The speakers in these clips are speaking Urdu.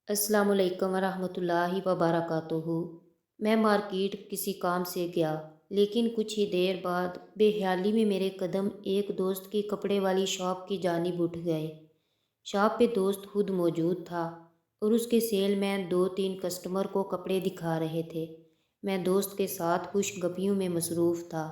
السلام علیکم ورحمۃ اللہ وبرکاتہ۔ میں مارکیٹ کسی کام سے گیا، لیکن کچھ ہی دیر بعد بے خیالی میں میرے قدم ایک دوست کی کپڑے والی شاپ کی جانب اٹھ گئے۔ شاپ پہ دوست خود موجود تھا اور اس کے سیل مین دو تین کسٹمر کو کپڑے دکھا رہے تھے۔ میں دوست کے ساتھ خوش گپیوں میں مصروف تھا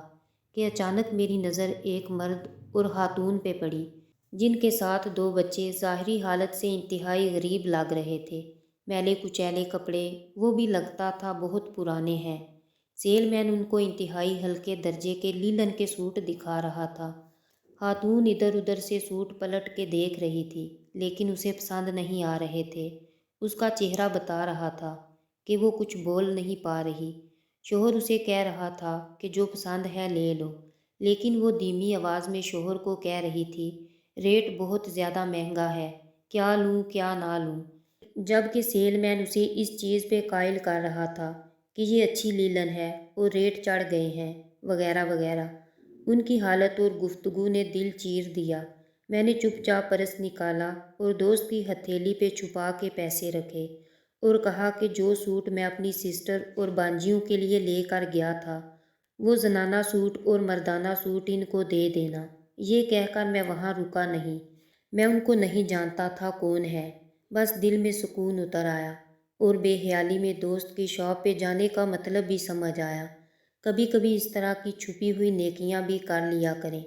کہ اچانک میری نظر ایک مرد اور خاتون پہ پڑی، جن کے ساتھ دو بچے ظاہری حالت سے انتہائی غریب لگ رہے تھے۔ میلے کچیلے کپڑے، وہ بھی لگتا تھا بہت پرانے ہیں۔ سیل مین ان کو انتہائی ہلکے درجے کے لیلن کے سوٹ دکھا رہا تھا۔ خاتون ادھر ادھر سے سوٹ پلٹ کے دیکھ رہی تھی، لیکن اسے پسند نہیں آ رہے تھے۔ اس کا چہرہ بتا رہا تھا کہ وہ کچھ بول نہیں پا رہی۔ شوہر اسے کہہ رہا تھا کہ جو پسند ہے لے لو، لیکن وہ دھیمی آواز میں شوہر کو کہہ رہی تھی، ریٹ بہت زیادہ مہنگا ہے، کیا لوں کیا نہ لوں، جبکہ سیل مین اسے اس چیز پہ قائل کر رہا تھا کہ یہ اچھی لیلن ہے اور ریٹ چڑھ گئے ہیں، وغیرہ وغیرہ۔ ان کی حالت اور گفتگو نے دل چیر دیا۔ میں نے چپ چاپ پرس نکالا اور دوست کی ہتھیلی پہ چھپا کے پیسے رکھے اور کہا کہ جو سوٹ میں اپنی سسٹر اور بانجیوں کے لیے لے کر گیا تھا، وہ زنانہ سوٹ اور مردانہ سوٹ ان کو دے دینا۔ یہ کہہ کر میں وہاں رکا نہیں۔ میں ان کو نہیں جانتا تھا کون ہے، بس دل میں سکون اتر آیا اور بے خیالی میں دوست کی شاپ پہ جانے کا مطلب بھی سمجھ آیا۔ کبھی کبھی اس طرح کی چھپی ہوئی نیکیاں بھی کر لیا کریں،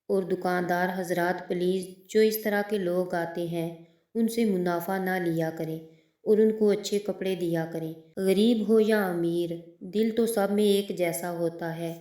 اور دکاندار حضرات پلیز جو اس طرح کے لوگ آتے ہیں ان سے منافع نہ لیا کریں اور ان کو اچھے کپڑے دیا کریں۔ غریب ہو یا امیر، دل تو سب میں ایک جیسا ہوتا ہے۔